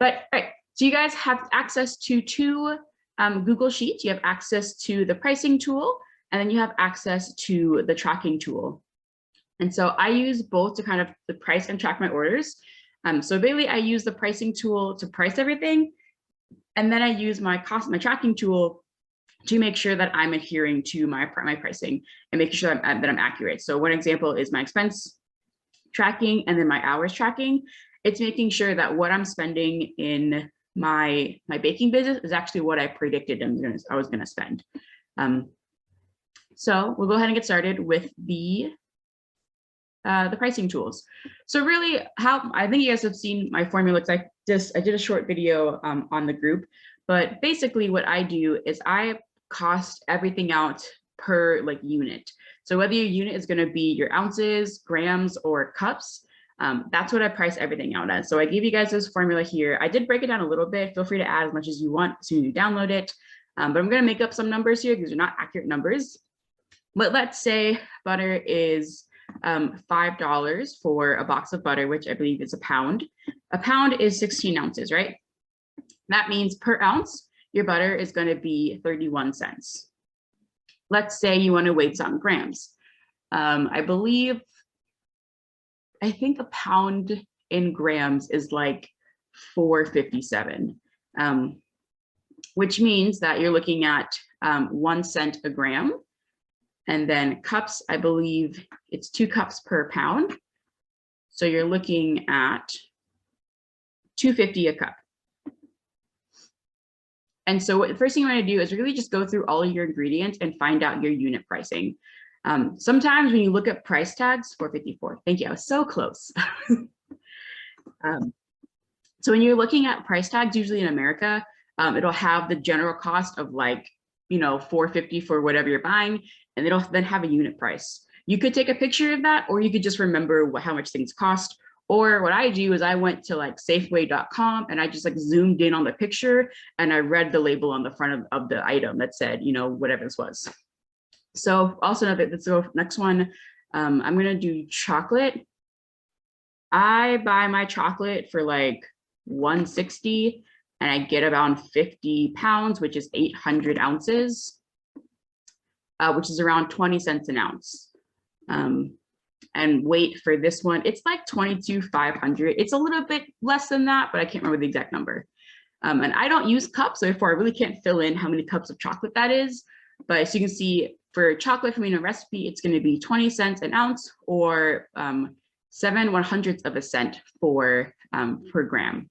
But all right, so you guys have access to two Google Sheets. You have access to the pricing tool, and then you have access to the tracking tool. And so I use both to kind of the price and track my orders. So basically I use the pricing tool to price everything. And then I use my tracking tool to make sure that I'm adhering to my pricing and making sure that I'm accurate. So one example is my expense tracking and then my hours tracking. It's making sure that what I'm spending in my baking business is actually what I predicted I was gonna spend. So we'll go ahead and get started with the pricing tools. So really, how I think you guys have seen my formula. I did a short video on the group, but basically what I do is I cost everything out per unit. So whether your unit is going to be your ounces, grams, or cups, that's what I price everything out as. So I gave you guys this formula here. I did break it down a little bit. Feel free to add as much as you want as soon as you download it. But I'm going to make up some numbers here because they're not accurate numbers. But let's say butter is $5 for a box of butter, which I believe is a pound. A pound is 16 ounces, right? That means per ounce, your butter is going to be 31 cents. Let's say you want to weigh some grams. I think a pound in grams is like 457, which means that you're looking at 1 cent a gram. And then cups, I believe it's 2 cups per pound. So you're looking at $2.50 a cup. And so the first thing you want to do is really just go through all of your ingredients and find out your unit pricing. Sometimes when you look at price tags, $4.54. Thank you. I was so close. So when you're looking at price tags, usually in America, it'll have the general cost of $4.50 for whatever you're buying, and it'll then have a unit price. You could take a picture of that, or you could just remember how much things cost. Or what I do is I went to Safeway.com and I just zoomed in on the picture and I read the label on the front of the item that said, whatever this was. So also another, let's go next one. I'm gonna do chocolate. I buy my chocolate for $160 and I get around 50 pounds, which is 800 ounces, which is around 20 cents an ounce. And weight for this one, it's 22,500. It's a little bit less than that, but I can't remember the exact number. And I don't use cups, so therefore I really can't fill in how many cups of chocolate that is. But as you can see, for chocolate from a recipe, it's going to be 20 cents an ounce or 7/100ths of a cent per gram.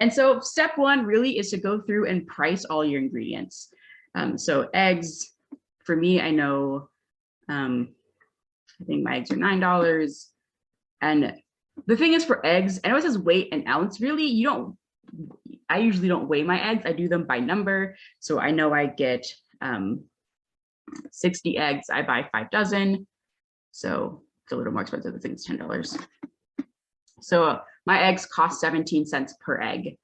And so step one really is to go through and price all your ingredients. So eggs, for me, I know, I think my eggs are $9. And the thing is for eggs, I know it says weight an ounce. Really, I usually don't weigh my eggs. I do them by number. So I know I get 60 eggs. I buy 5 dozen. So it's a little more expensive. I think it's $10. So my eggs cost 17 cents per egg.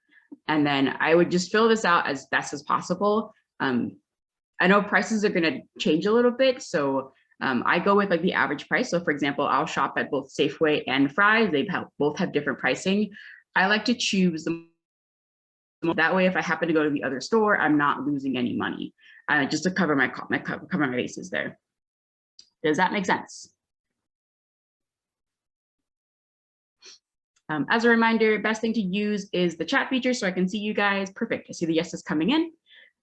And then I would just fill this out as best as possible. I know prices are going to change a little bit. So I go with the average price. So for example, I'll shop at both Safeway and Fry's. They both have different pricing. I like to choose that way. If I happen to go to the other store, I'm not losing any money, just to cover my bases there. Does that make sense? As a reminder, best thing to use is the chat feature so I can see you guys. Perfect. I see the yeses coming in.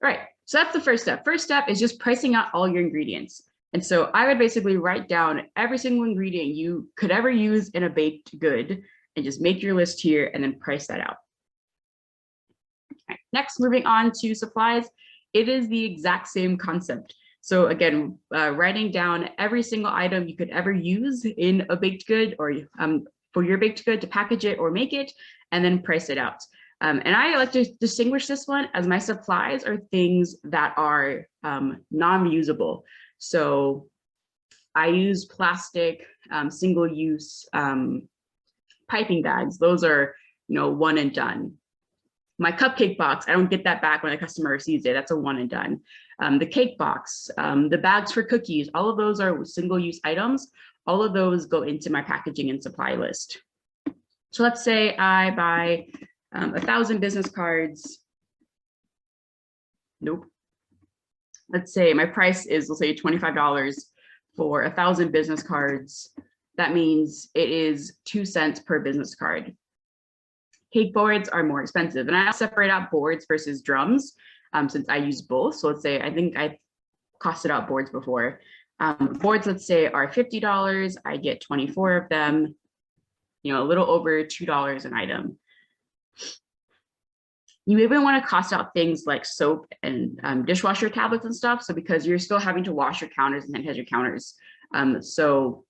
All right, so that's the first step. First step is just pricing out all your ingredients. And so I would basically write down every single ingredient you could ever use in a baked good and just make your list here and then price that out. All right, next, moving on to supplies, it is the exact same concept. So again, writing down every single item you could ever use in a baked good or for your baked good to package it or make it and then price it out. And I like to distinguish this one as my supplies are things that are non-reusable. So I use plastic, single-use piping bags. Those are, one and done. My cupcake box, I don't get that back when a customer receives it. That's a one and done. The cake box, the bags for cookies, all of those are single-use items. All of those go into my packaging and supply list. So let's say I buy 1,000 business cards. Nope. Let's say my price is, let's say $25 for 1,000 business cards. That means it is 2 cents per business card. Cake boards are more expensive, and I separate out boards versus drums since I use both. So let's say, I think I costed out boards before. Boards, let's say, are $50. I get 24 of them, a little over $2 an item. You even want to cost out things like soap and dishwasher tablets and stuff. So because you're still having to wash your counters and sanitize your counters. So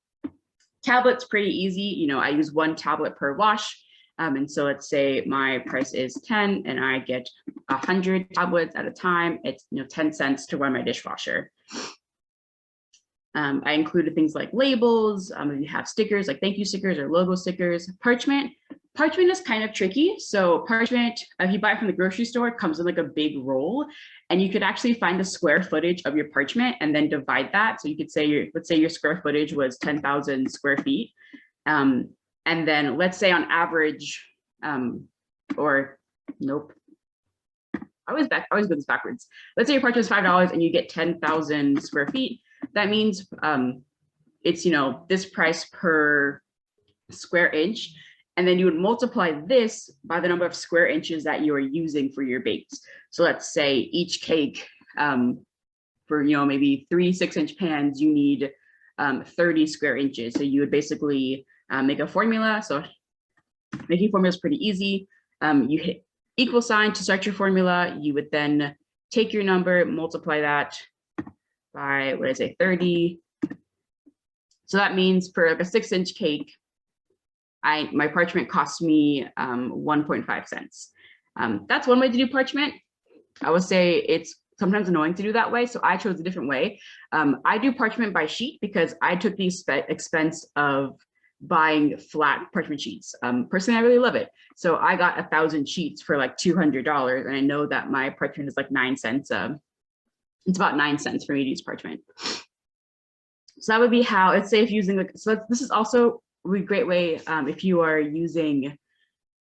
tablets, pretty easy. I use 1 tablet per wash. And so let's say my price is 10 and I get 100 tablets at a time. It's 10 cents to run my dishwasher. I included things like labels. If you have stickers like thank you stickers or logo stickers. Parchment is kind of tricky. So parchment, if you buy it from the grocery store, it comes in like a big roll, and you could actually find the square footage of your parchment and then divide that. So you could say let's say your square footage was 10,000 square feet. And then let's say on average, or nope, I always do this backwards. Let's say your parchment is $5 and you get 10,000 square feet. That means it's this price per square inch. And then you would multiply this by the number of square inches that you are using for your bakes. So let's say each cake for maybe 3 6-inch pans, you need 30 square inches. So you would basically make a formula. So making formula is pretty easy. You hit equal sign to start your formula. You would then take your number, multiply that by 30. So that means for like a 6-inch cake, my parchment cost me 1.5 cents. That's one way to do parchment. I would say it's sometimes annoying to do that way, so I chose a different way. I do parchment by sheet because I took the expense of buying flat parchment sheets. Personally, I really love it. So I got 1,000 sheets for like $200, and I know that my parchment is like 9 cents. It's about 9 cents for me to use parchment. So that would be how, let's say if using this is also a great way if you are using,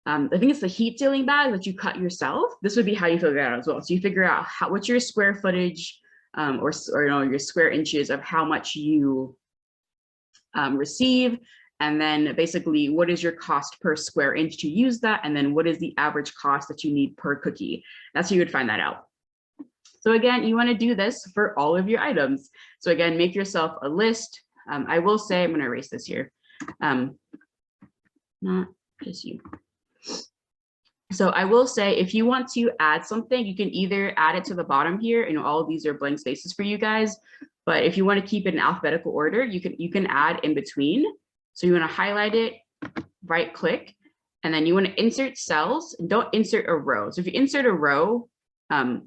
I think it's the heat sealing bag that you cut yourself. This would be how you figure it out as well. So you figure out what's your square footage or your square inches of how much you receive, and then basically what is your cost per square inch to use that, and then what is the average cost that you need per cookie. That's how you would find that out. So again, you want to do this for all of your items. So again, make yourself a list. I will say, I'm going to erase this here. Not just you. So I will say, if you want to add something, you can either add it to the bottom here. All of these are blank spaces for you guys. But if you want to keep it in alphabetical order, you can add in between. So you want to highlight it, right click, and then you want to insert cells. And don't insert a row. So if you insert a row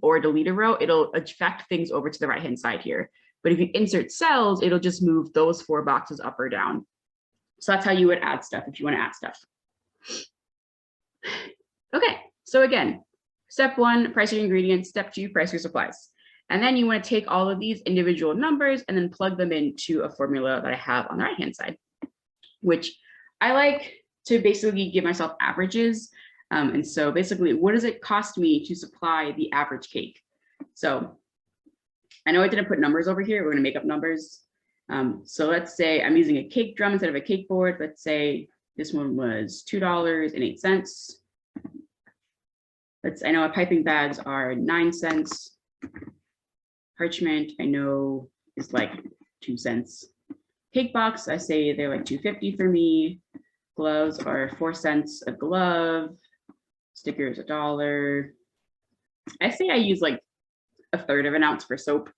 or delete a row, it'll affect things over to the right hand side here. But if you insert cells, it'll just move those 4 boxes up or down. So that's how you would add stuff if you want to add stuff. Okay, so again, step 1, price your ingredients. Step 2, price your supplies. And then you want to take all of these individual numbers and then plug them into a formula that I have on the right hand side, which I like to basically give myself averages. And so basically, what does it cost me to supply the average cake? So I know I didn't put numbers over here. We're going to make up numbers. So let's say I'm using a cake drum instead of a cake board. Let's say this one was $2.08. I know piping bags are 9 cents. Parchment, I know, is like 2 cents. Cake box, I say they're like $2.50 for me. Gloves are 4 cents a glove. Stickers $1. I say I use like 1/3 of an ounce for soap.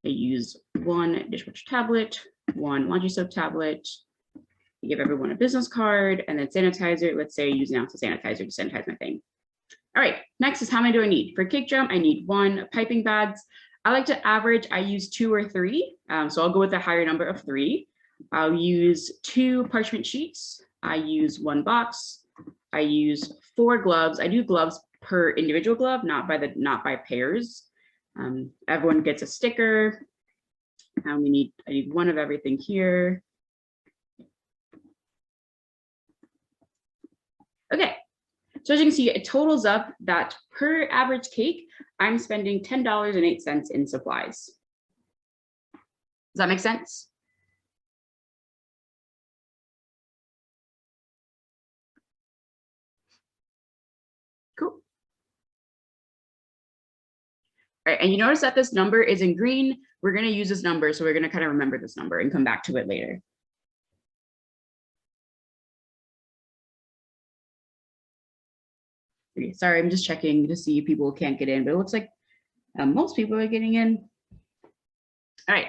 I use 1 dishwasher tablet, 1 laundry soap tablet. I give everyone a business card, and then sanitizer. Let's say I use an ounce of sanitizer to sanitize my thing. All right, next is how many do I need? For cake drum, I need 1. Piping bags, I like to average, I use 2 or 3. So I'll go with a higher number of 3. I'll use 2 parchment sheets. I use 1 box. I use 4 gloves. I do gloves per individual glove, not by pairs. Everyone gets a sticker. I need 1 of everything here. Okay, So as you can see, it totals up that per average cake, I'm spending $10.08 in supplies. Does that make sense? Cool. All right, and you notice that this number is in green. We're going to use this number, so we're going to kind of remember this number and come back to it later. Okay, sorry, I'm just checking to see if people can't get in, but it looks like most people are getting in. All right,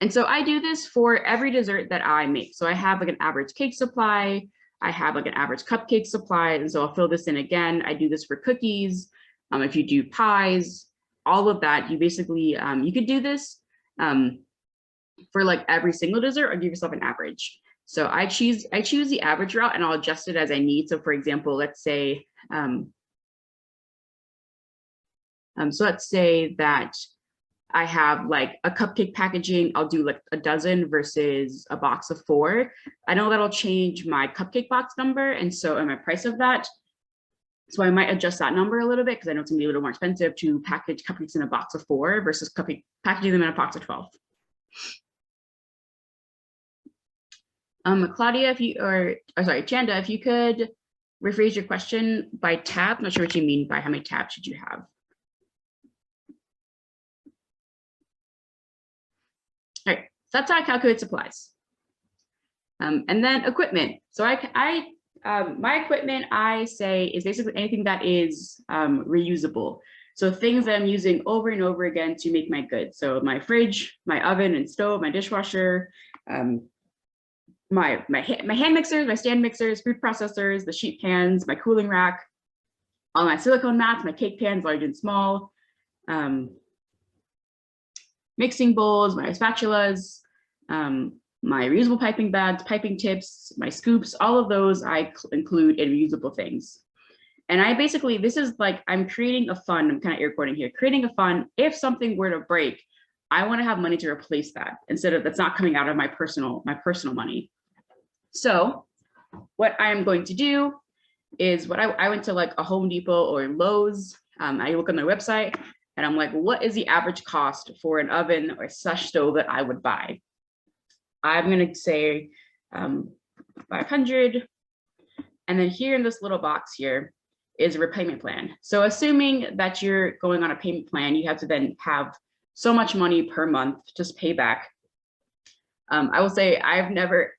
and so I do this for every dessert that I make. So I have like an average cake supply, I have like an average cupcake supply, and so I'll fill this in again. I do this for cookies. If you do pies, all of that, you basically, you could do this for like every single dessert or give yourself an average. So I choose the average route and I'll adjust it as I need. So for example, let's say, so let's say that I have like a cupcake packaging, I'll do like a dozen versus a box of 4. I know that'll change my cupcake box number and my price of that. So I might adjust that number a little bit because I know it's gonna be a little more expensive to package cupcakes in a box of 4 versus packaging them in a box of 12. Claudia, sorry, Chanda, if you could rephrase your question by tab. I'm not sure what you mean by how many tabs should you have. All right, so that's how I calculate supplies. And then equipment. So my equipment, I say, is basically anything that is reusable. So things that I'm using over and over again to make my goods. So my fridge, my oven and stove, my dishwasher, my hand mixers, my stand mixers, food processors, the sheet pans, my cooling rack, all my silicone mats, my cake pans, large and small, mixing bowls, my spatulas, my reusable piping bags, piping tips, my scoops, all of those I include in reusable things. And I basically, this is like, I'm creating a fund, I'm kind of air quoting here, creating a fund. If something were to break, I want to have money to replace that instead of that's not coming out of my personal money. So what I am going to do is I went to like a Home Depot or Lowe's. I look on their website and I'm like, what is the average cost for an oven or slash stove that I would buy? I'm going to say 500. And then here in this little box here is a repayment plan. So assuming that you're going on a payment plan, you have to then have so much money per month to just pay back. I will say I've never,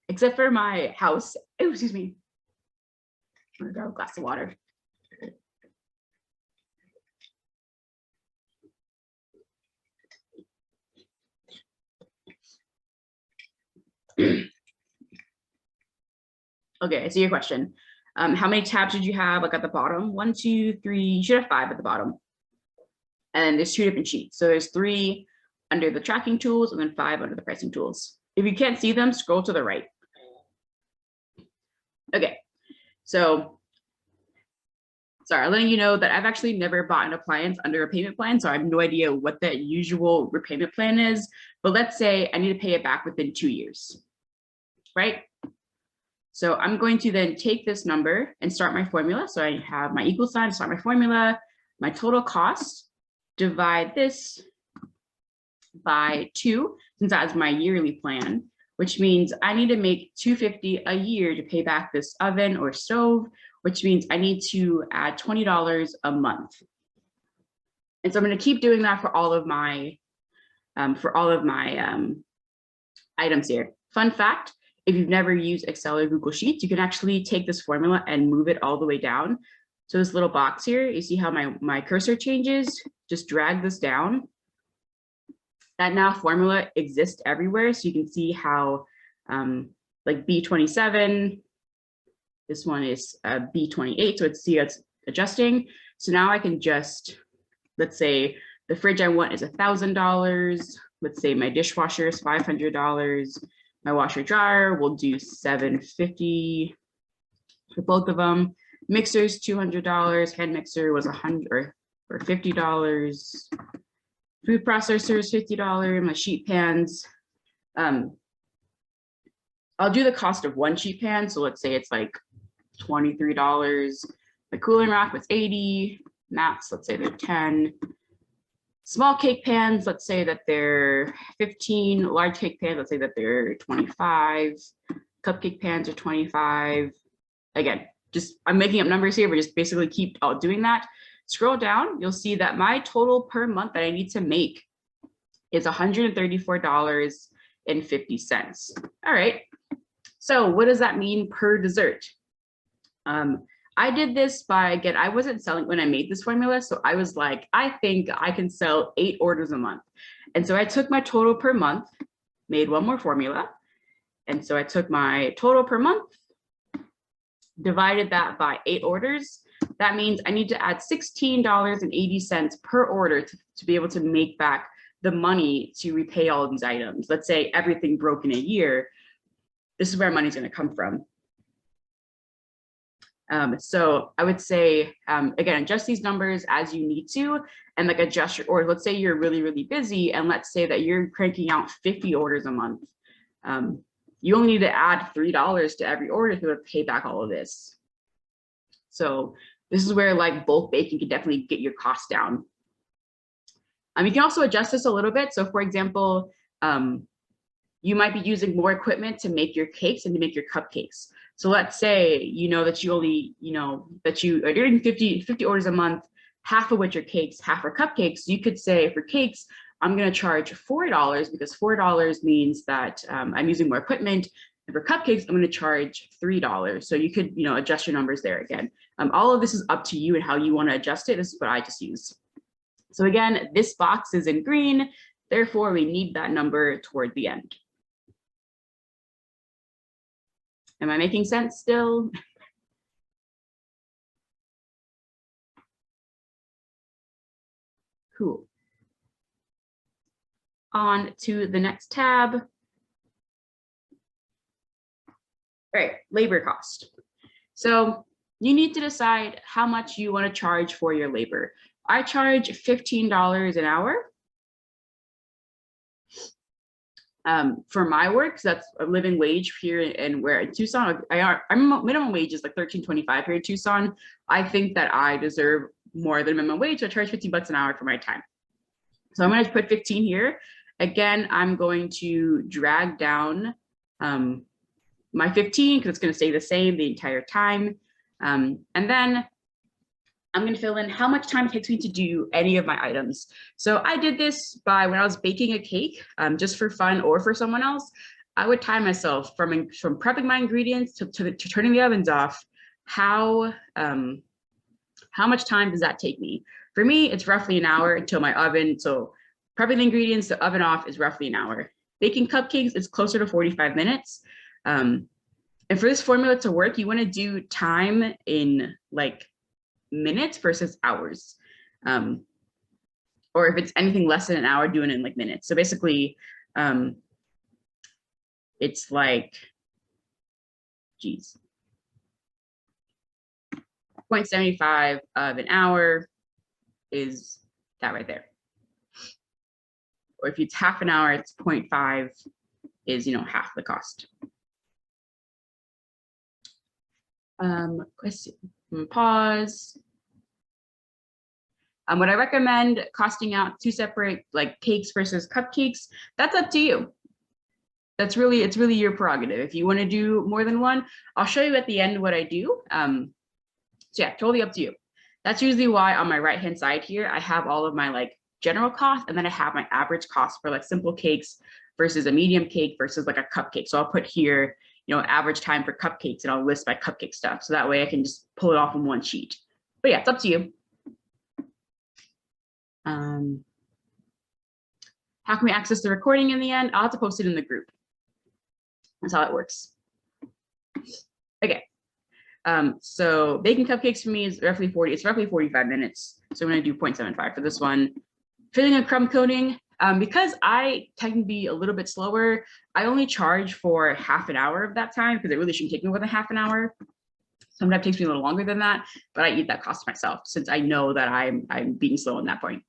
except for my house, oh, excuse me. I'm gonna grab a glass of water. Okay, I see your question. How many tabs did you have like at the bottom? 1, 2, 3, you should have 5 at the bottom. And there's 2 different sheets. So there's 3 under the tracking tools and then 5 under the pricing tools. If you can't see them, scroll to the right. Okay, so sorry, I'm letting you know that I've actually never bought an appliance under a payment plan, so I have no idea what the usual repayment plan is. But let's say I need to pay it back within 2 years, right? So I'm going to then take this number and start my formula. So I have my equal sign, start my formula, my total cost, divide this by 2, since that's my yearly plan, which means I need to make $250 a year to pay back this oven or stove, which means I need to add $20 a month. And so I'm going to keep doing that for all of my items here. Fun fact, if you've never used Excel or Google Sheets, you can actually take this formula and move it all the way down. So this little box here, you see how my cursor changes? Just drag this down. That now formula exists everywhere. So you can see how like B27, this one is B28, so it's adjusting. So now I can just, let's say the fridge I want is $1,000. Let's say my dishwasher is $500. My washer dryer will do $750 for both of them. Mixer's $200. Hand mixer was $100 or $50. Food processor is $50. My sheet pans. I'll do the cost of one sheet pan. So let's say it's like $23. The cooling rack was 80. Mats, let's say they're 10. Small cake pans, let's say that they're 15. Large cake pans, let's say that they're 25. Cupcake pans are 25. Again, just I'm making up numbers here, but just basically keep doing that. Scroll down, you'll see that my total per month that I need to make is $134.50. All right, so what does that mean per dessert? I did this by, again, I wasn't selling when I made this formula, so I was like, I think I can sell 8 orders a month. And so I took my total per month, made one more formula. And so I took my total per month, divided that by 8 orders. That means I need to add $16.80 per order to be able to make back the money to repay all of these items. Let's say everything broke in a year. This is where money's going to come from. So I would say, again, adjust these numbers as you need to, and like adjust your order. Let's say you're really, really busy, and let's say that you're cranking out 50 orders a month. You only need to add $3 to every order to pay back all of this. So this is where like bulk baking can definitely get your costs down. You can also adjust this a little bit. So for example, you might be using more equipment to make your cakes and to make your cupcakes. So let's say, you know, that you only, that you are doing 50 orders a month, half of which are cakes, half are cupcakes. You could say for cakes, I'm going to charge $4 because $4 means that I'm using more equipment. And for cupcakes, I'm going to charge $3. So you could, adjust your numbers there again. All of this is up to you and how you want to adjust it. This is what I just use. So again, this box is in green. Therefore, we need that number toward the end. Am I making sense still? Cool. On to the next tab. All right, labor cost. So you need to decide how much you want to charge for your labor. I charge $15 an hour. For my work, so that's a living wage here and where in Tucson, I'm minimum wage is like $13.25 here in Tucson. I think that I deserve more than minimum wage. So I charge 15 bucks an hour for my time. So I'm going to put 15 here. Again, I'm going to drag down my 15 because it's going to stay the same the entire time. And then I'm going to fill in how much time it takes me to do any of my items. So I did this by when I was baking a cake, just for fun or for someone else. I would time myself from prepping my ingredients to turning the ovens off. How much time does that take me? For me, it's roughly an hour until my oven. So prepping the ingredients, the oven off is roughly an hour. Baking cupcakes is closer to 45 minutes. And for this formula to work, you want to do time in like minutes versus hours. Or if it's anything less than an hour, doing it in like minutes. So basically, it's like, geez, 0.75 of an hour is that right there. Or if it's half an hour, it's 0.5 is, half the cost. Question, pause. Would I recommend costing out 2 separate like cakes versus cupcakes? That's up to you. It's really your prerogative. If you want to do more than one, I'll show you at the end what I do. So yeah, totally up to you. That's usually why on my right-hand side here, I have all of my like general cost, and then I have my average cost for like simple cakes versus a medium cake versus like a cupcake. So I'll put here, average time for cupcakes, and I'll list my cupcake stuff. So that way I can just pull it off in one sheet. But yeah, it's up to you. How can we access the recording in the end? I'll have to post it in the group. That's how it works. Okay. So baking cupcakes for me is roughly 45 minutes. So I'm going to do 0.75 for this one. Filling a crumb coating, because I tend to be a little bit slower, I only charge for half an hour of that time because it really shouldn't take me more than half an hour. Sometimes it takes me a little longer than that, but I eat that cost myself since I know that I'm being slow on that point.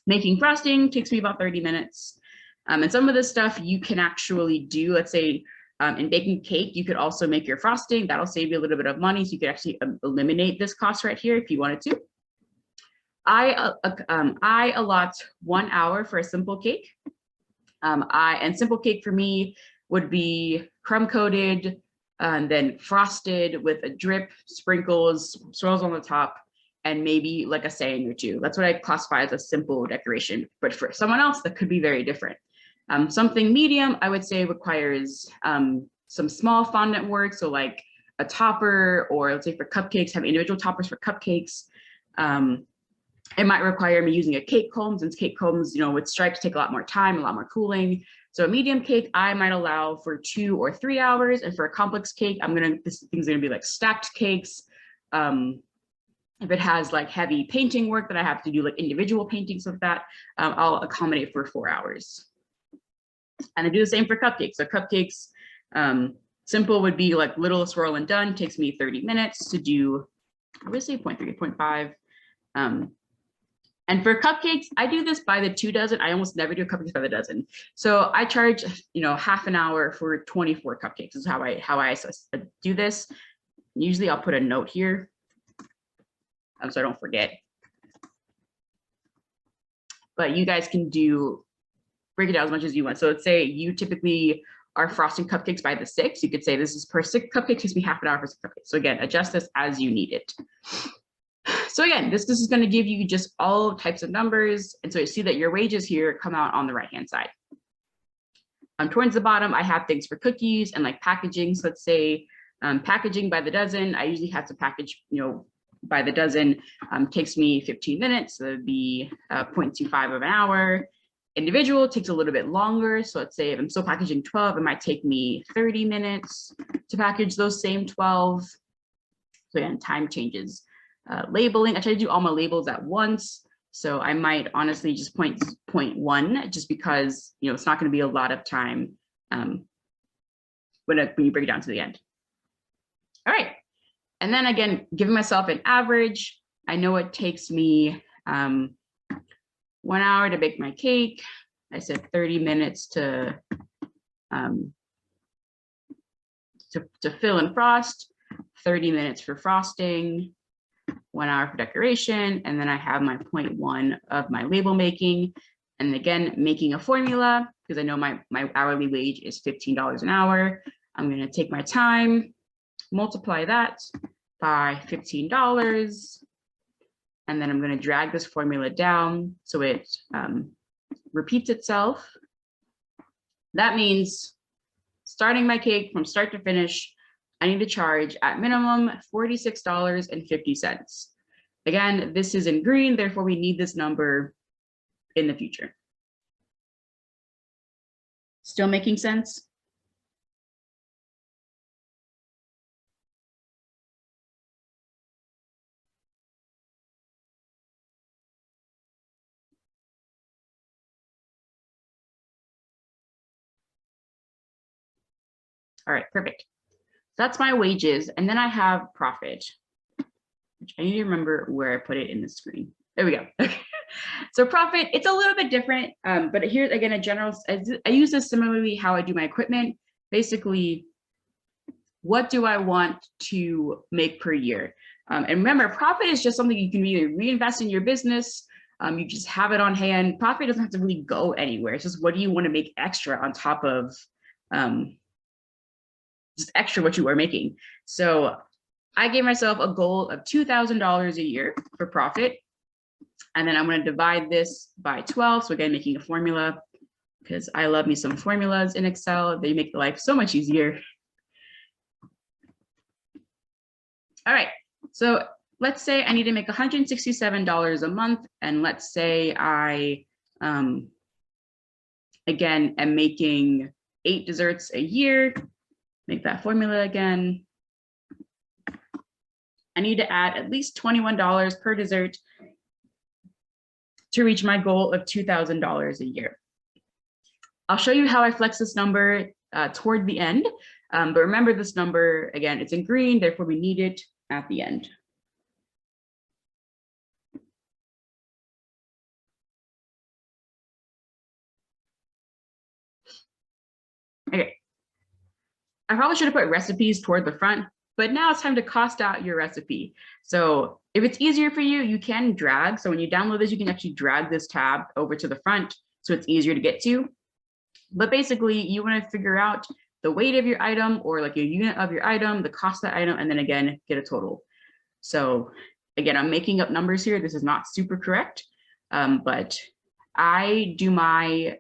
Making frosting takes me about 30 minutes. And some of this stuff you can actually do, let's say In baking cake, you could also make your frosting. That'll save you a little bit of money. So you could actually eliminate this cost right here if you wanted to. I allot 1 hour for a simple cake. And simple cake for me would be crumb coated and then frosted with a drip, sprinkles, swirls on the top, and maybe like a saying or two. That's what I classify as a simple decoration. But for someone else, that could be very different. Something medium, I would say, requires some small fondant work. So like a topper, or let's say for cupcakes, have individual toppers for cupcakes. It might require me using a cake comb, since cake combs, with stripes take a lot more time, a lot more cooling. So a medium cake, I might allow for 2 or 3 hours. And for a complex cake, this thing's gonna be like stacked cakes. If it has like heavy painting work that I have to do like individual paintings of that, I'll accommodate for 4 hours. And I do the same for cupcakes. So cupcakes, simple would be like little swirl and done, takes me 30 minutes to do, I would say 0.3, 0.5. And for cupcakes, I do this by the 2 dozen. I almost never do cupcakes by the dozen. So I charge, half an hour for 24 cupcakes. This is how I do this. Usually I'll put a note here, so I don't forget. But you guys can break it down as much as you want. So let's say you typically are frosting cupcakes by the 6. You could say this is per 6 cupcakes, takes me half an hour for 6 cupcakes. So again, adjust this as you need it. So again, this is going to give you just all types of numbers. And so you see that your wages here come out on the right-hand side. Towards the bottom, I have things for cookies and like packaging. So let's say packaging by the dozen. I usually have to package, by the dozen, takes me 15 minutes. So that'd be 0.25 of an hour. Individual takes a little bit longer. So let's say if I'm still packaging 12, it might take me 30 minutes to package those same 12. So again, time changes. Labeling, I try to do all my labels at once. So I might honestly just point 1, just because, it's not going to be a lot of time when you break it down to the end. All right. And then again, giving myself an average, I know it takes me 1 hour to bake my cake. I said 30 minutes to fill and frost, 30 minutes for frosting, 1 hour for decoration, and then I have my 0.1 of my label making. And again, making a formula, because I know my hourly wage is $15 an hour. I'm going to take my time, multiply that by $15, and then I'm going to drag this formula down so it repeats itself. That means starting my cake from start to finish, I need to charge at minimum $46.50. Again, this is in green, therefore we need this number in the future. Still making sense? All right, perfect. That's my wages. And then I have profit, which I need to remember where I put it in the screen. There we go. So profit, it's a little bit different, but here's again a general, I use this similarly how I do my equipment. Basically, what do I want to make per year? And remember, profit is just something you can either reinvest in your business, you just have it on hand. Profit doesn't have to really go anywhere. It's just what do you want to make extra on top of just extra what you are making. So I gave myself a goal of $2,000 a year for profit. And then I'm going to divide this by 12. So again, making a formula, because I love me some formulas in Excel. They make life so much easier. All right, so let's say I need to make $167 a month. And let's say I, again, am making 8 desserts a year. Make that formula again. I need to add at least $21 per dessert to reach my goal of $2,000 a year. I'll show you how I flex this number toward the end, but remember this number, again, it's in green, therefore we need it at the end. Okay. I probably should have put recipes toward the front, but now it's time to cost out your recipe. So if it's easier for you, you can drag. So when you download this, you can actually drag this tab over to the front so it's easier to get to. But basically, you want to figure out the weight of your item or like your unit of your item, the cost of that item, and then again, get a total. So again, I'm making up numbers here. This is not super correct, but I do my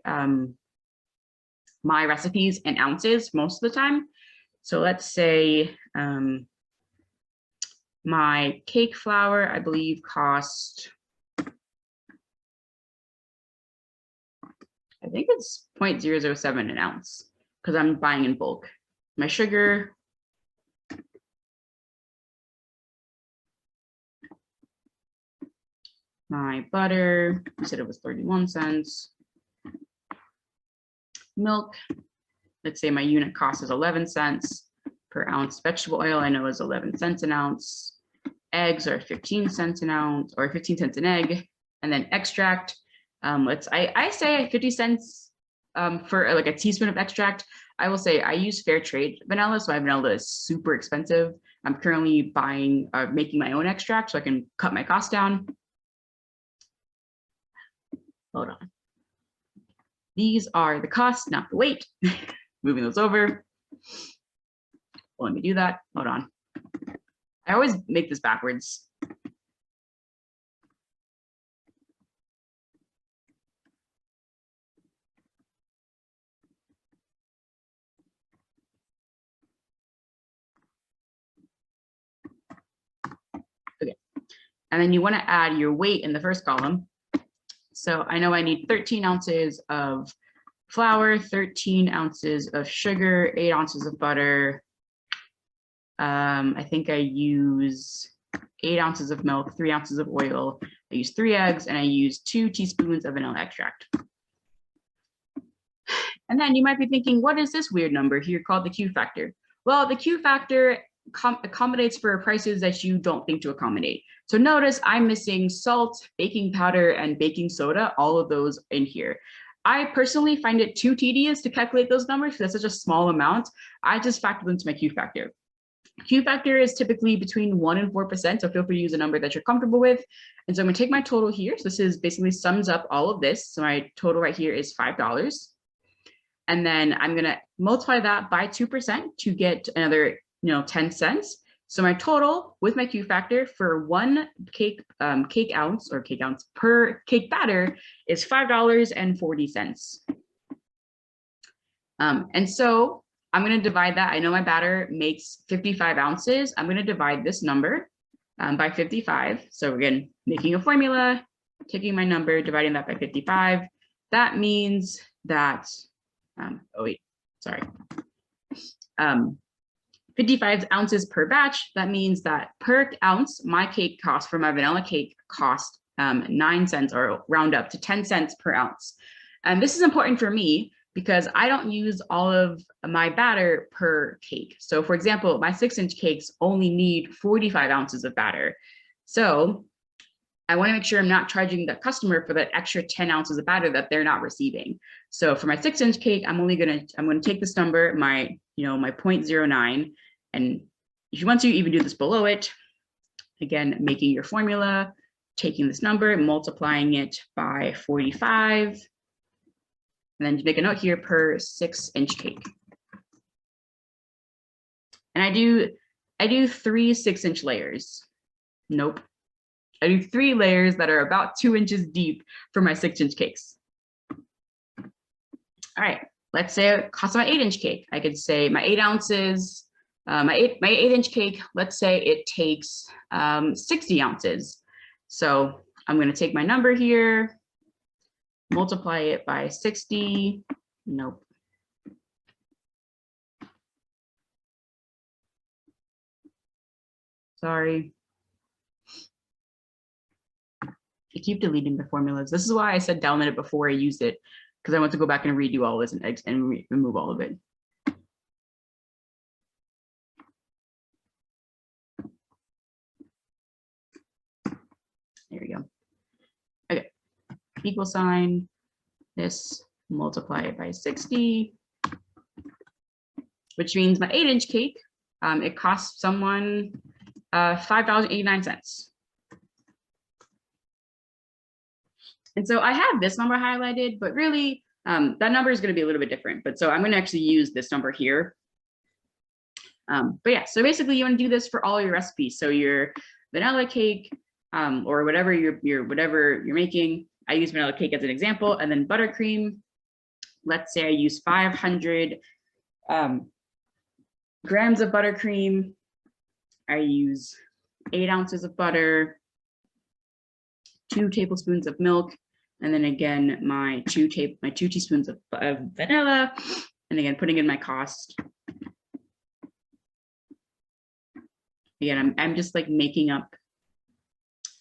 my recipes in ounces most of the time. So let's say my cake flour, I believe, cost, I think it's 0.007 an ounce because I'm buying in bulk. My sugar, my butter, you said it was 31 cents. Milk, let's say my unit cost is 11 cents per ounce. Vegetable oil, I know, is 11 cents an ounce. Eggs are 15 cents an ounce, or 15 cents an egg. And then extract, I say 50 cents for like a teaspoon of extract. I will say I use fair trade vanilla, so my vanilla is super expensive. I'm currently making my own extract so I can cut my cost down. Hold on. These are the costs, not the weight. Moving those over. Let me do that. Hold on. I always make this backwards. Okay. And then you want to add your weight in the first column. So I know I need 13 ounces of flour, 13 ounces of sugar, 8 ounces of butter. I think I use 8 ounces of milk, 3 ounces of oil. I use 3 eggs, and I use 2 teaspoons of vanilla extract. And then you might be thinking, what is this weird number here called the Q factor? Well, the Q factor accommodates for prices that you don't think to accommodate. So notice I'm missing salt, baking powder, and baking soda, all of those in here. I personally find it too tedious to calculate those numbers because that's such a small amount. I just factor them into my Q factor. Q factor is typically between 1% and 4%, so feel free to use a number that you're comfortable with. And so I'm gonna take my total here. So this is basically sums up all of this. So my total right here is $5. And then I'm gonna multiply that by 2% to get another 10 cents. So my total with my Q factor for one cake ounce per cake batter is $5.40. And so I'm going to divide that. I know my batter makes 55 ounces. I'm going to divide this number by 55. So again, making a formula, taking my number, dividing that by 55. That means that, 55 ounces per batch. That means that per ounce, my cake cost for my vanilla cake cost 9 cents, or round up to 10 cents per ounce. And this is important for me because I don't use all of my batter per cake. So for example, my 6-inch cakes only need 45 ounces of batter. So I want to make sure I'm not charging the customer for that extra 10 ounces of batter that they're not receiving. So for my 6-inch cake, I'm going to take this number, my 0.09, and if you want to even do this below it, again, making your formula, taking this number, multiplying it by 45, and then you make a note here per 6-inch cake. And I do 3 6-inch layers. Nope. I do 3 layers that are about 2 inches deep for my 6-inch cakes. All right, let's say it costs my 8-inch cake. I could say my 8 ounces, my 8-inch cake, let's say it takes 60 ounces. So I'm going to take my number here, multiply it by 60. Nope. Sorry. I keep deleting the formulas. This is why I said download it before I use it, because I want to go back and redo all this and remove all of it. There we go. Okay, equal sign, this, multiply it by 60. which means my 8-inch cake, it costs someone $5.89. And so I have this number highlighted, but really that number is going to be a little bit different. But so I'm going to actually use this number here. But yeah, so basically you want to do this for all your recipes. So your vanilla cake or whatever whatever you're making. I use vanilla cake as an example, and then buttercream. Let's say I use 500 grams of buttercream. I use 8 ounces of butter, 2 tablespoons of milk, and then again my 2 teaspoons of vanilla, and again putting in my cost. Again, I'm just like making up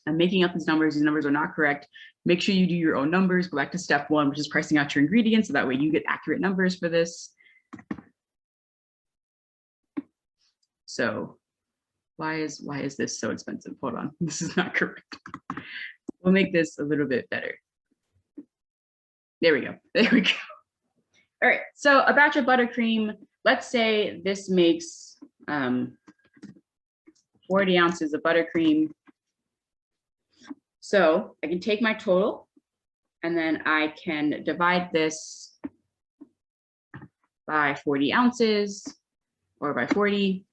these numbers. These numbers are not correct. Make sure you do your own numbers. Go back to step 1, which is pricing out your ingredients, so that way you get accurate numbers for this. So why is this so expensive? Hold on, this is not correct. We'll make this a little bit better. There we go. There we go. All right, so a batch of buttercream, let's say this makes 40 ounces of buttercream. So I can take my total and then I can divide this by 40 ounces or by 40.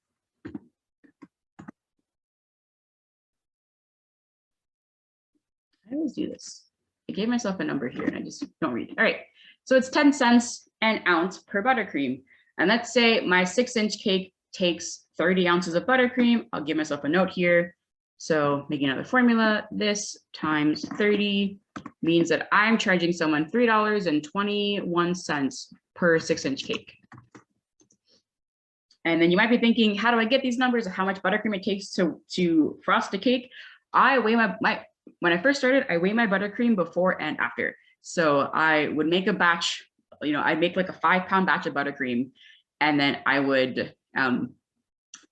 I always do this. I gave myself a number here and I just don't read it. All right, so it's 10 cents an ounce per buttercream. And let's say my 6-inch cake takes 30 ounces of buttercream. I'll give myself a note here. So making another formula, this times 30 means that I'm charging someone $3.21 per 6-inch cake. And then you might be thinking, how do I get these numbers of how much buttercream it takes to frost a cake? I weigh when I first started, I weigh my buttercream before and after. So I would make a batch, I'd make like a 5-pound batch of buttercream, and then I would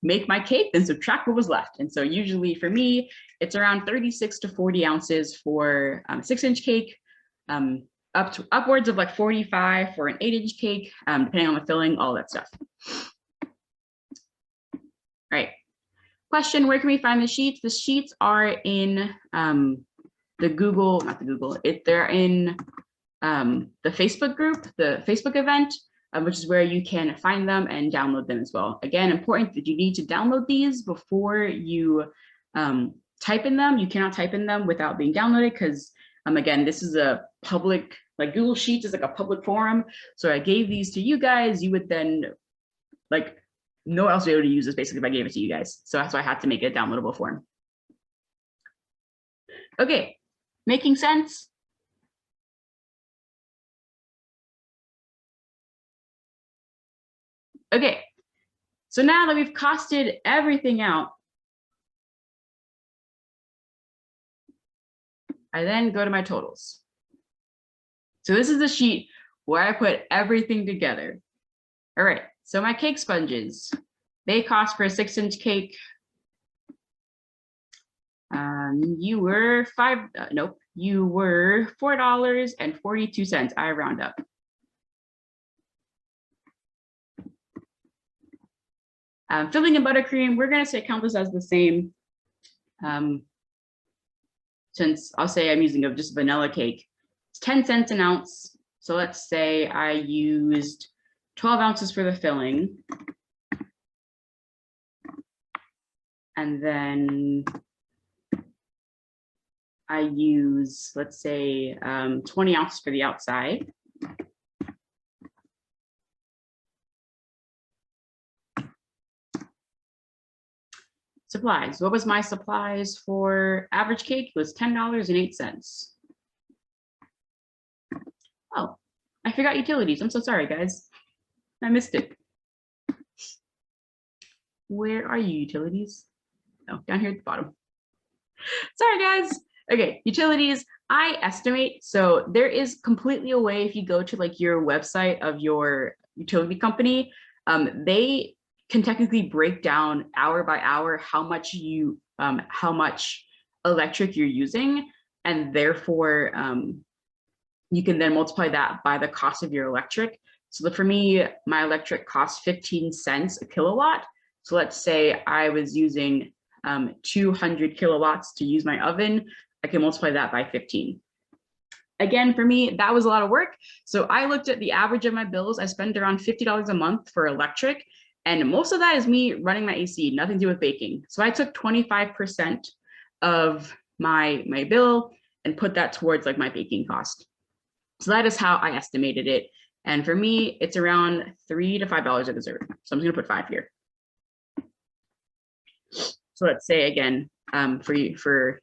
make my cake, then subtract what was left. And so usually for me, it's around 36 to 40 ounces for a 6-inch cake, upwards of like 45 for an 8-inch cake, depending on the filling, all that stuff. All right. Question, where can we find the sheets? The sheets are in they're in the Facebook group, the Facebook event, which is where you can find them and download them as well. Again, important that you need to download these before you type in them. You cannot type in them without being downloaded because, again, this is a public, like Google Sheets is like a public forum. So I gave these to you guys. You would then, like, no one else would be able to use this basically if I gave it to you guys. So that's why I had to make it a downloadable form. Okay, making sense? Okay, so now that we've costed everything out, I then go to my totals. So this is the sheet where I put everything together. All right, so my cake sponges, they cost for a 6-inch cake. You were $4.42. I round up. Filling and buttercream, we're going to say count this as the same. Since I'll say I'm using just vanilla cake, it's 10 cents an ounce. So let's say I used 12 ounces for the filling. And then I use, let's say, 20 ounces for the outside. Supplies. What was my supplies for average cake? It was $10.08. Oh, I forgot utilities. I'm so sorry, guys. I missed it. Where are you, utilities? Oh, down here at the bottom. Sorry, guys. Okay, utilities, I estimate. So there is completely a way if you go to like your website of your utility company, they can technically break down hour by hour how much electric you're using, and therefore you can then multiply that by the cost of your electric. So for me, my electric costs 15 cents a kilowatt. So let's say I was using 200 kilowatts to use my oven. I can multiply that by 15. Again, for me, that was a lot of work. So I looked at the average of my bills. I spend around $50 a month for electric. And most of that is me running my AC, nothing to do with baking. So I took 25% of my bill and put that towards like my baking cost. So that is how I estimated it. And for me, it's around $3 to $5 a dessert. So I'm just gonna put 5 here. So let's say again, for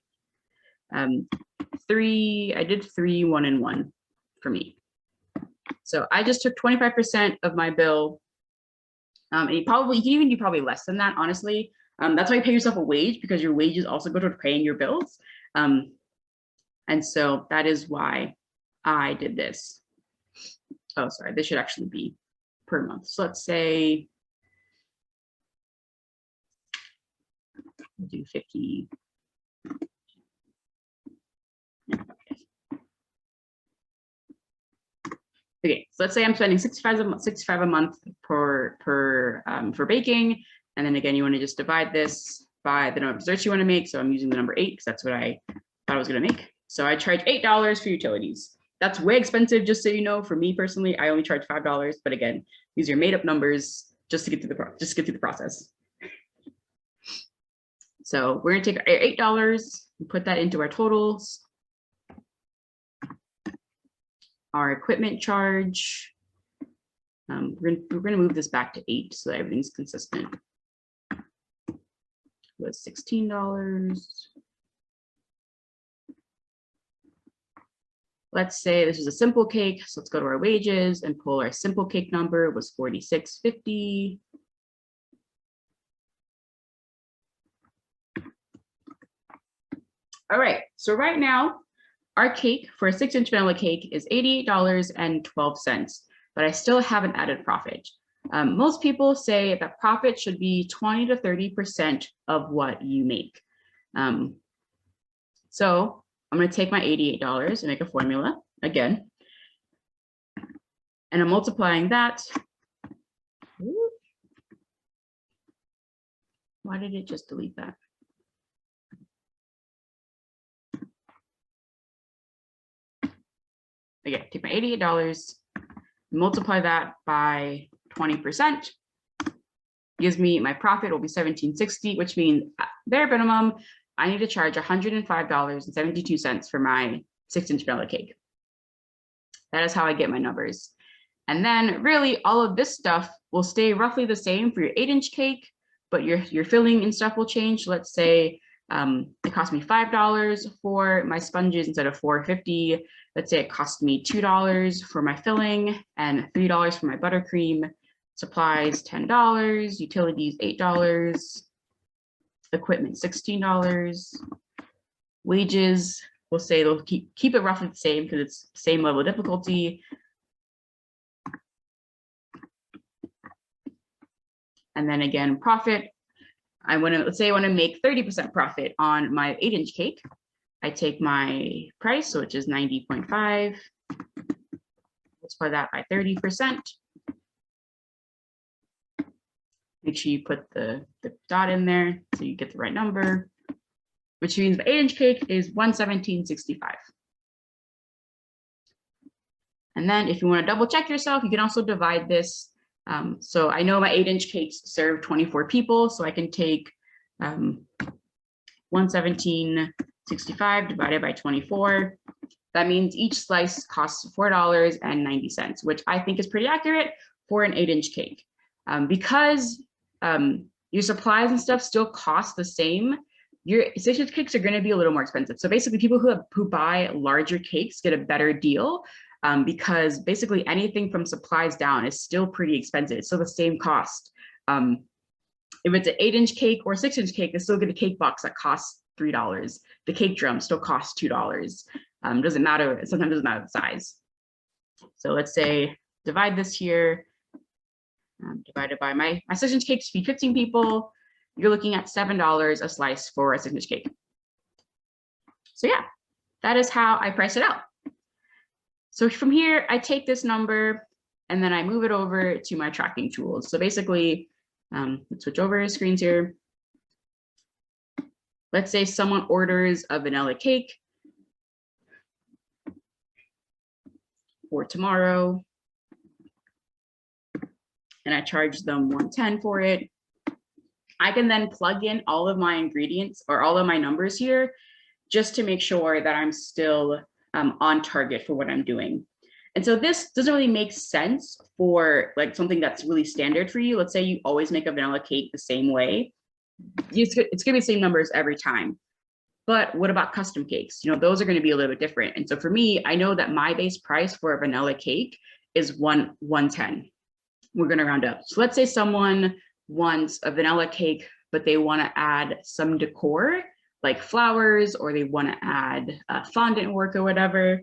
three, I did 3, 1, and 1 for me. So I just took 25% of my bill. And you can even do probably less than that, honestly. That's why you pay yourself a wage, because your wages also go toward paying your bills. And so that is why I did this. Oh, sorry, this should actually be per month. So let's say we'll do 50. Okay, so let's say I'm spending 65 a month for baking, and then again, you want to just divide this by the number of desserts you want to make. So I'm using the number 8 because that's what I thought I was going to make. So I charge $8 for utilities. That's way expensive, just so you know. For me personally, I only charge $5. But again, these are made up numbers just to get through the process. So we're going to take our $8 and put that into our totals. Our equipment charge, we're gonna move this back to 8 so that everything's consistent. It was $16. Let's say this is a simple cake, so let's go to our wages and pull our simple cake number. It was $46.50. All right, so right now, our cake for a 6-inch vanilla cake is $88.12, but I still haven't added profit. Most people say that profit should be 20 to 30% of what you make. So I'm going to take my $88 and make a formula again. And I'm multiplying that. Why did it just delete that? Again, take my $88, multiply that by 20%, gives me my profit will be $17.60, which means at bare minimum, I need to charge $105.72 for my 6-inch vanilla cake. That is how I get my numbers. And then really all of this stuff will stay roughly the same for your 8-inch cake, but your filling and stuff will change. Let's say it cost me $5 for my sponges instead of $4.50. Let's say it cost me $2 for my filling and $3 for my buttercream. Supplies $10, utilities $8, equipment $16. Wages, we'll say they'll keep it roughly the same because it's the same level of difficulty. And then again, profit. Let's say I want to make 30% profit on my 8-inch cake. I take my price, which is 90.5. Multiply that by 30%. Make sure you put the dot in there so you get the right number, which means the 8-inch cake is $117.65. And then if you want to double check yourself, you can also divide this. So I know my 8-inch cakes serve 24 people, so I can take 117.65 divided by 24. That means each slice costs $4.90, which I think is pretty accurate for an 8-inch cake. Because your supplies and stuff still cost the same, your 6-inch cakes are going to be a little more expensive. So basically people who buy larger cakes get a better deal. Because basically anything from supplies down is still pretty expensive. It's still the same cost. If it's an 8-inch cake or 6-inch cake, they still get a cake box that costs $3. The cake drum still costs $2. Doesn't matter, sometimes doesn't matter the size. So let's say divide this here, divided by my 6-inch cakes feed 15 people. You're looking at $7 a slice for a 6-inch cake. So yeah, that is how I price it out. So from here, I take this number and then I move it over to my tracking tools. So basically, let's switch over screens here. Let's say someone orders a vanilla cake for tomorrow, and I charge them $110 for it. I can then plug in all of my ingredients or all of my numbers here just to make sure that I'm still on target for what I'm doing. And so this doesn't really make sense for like something that's really standard for you. Let's say you always make a vanilla cake the same way. It's gonna be the same numbers every time. But what about custom cakes? You know, those are gonna be a little bit different. And so for me, I know that my base price for a vanilla cake is $110. We're gonna round up. So let's say someone wants a vanilla cake, but they wanna add some decor, like flowers, or they wanna add fondant work or whatever.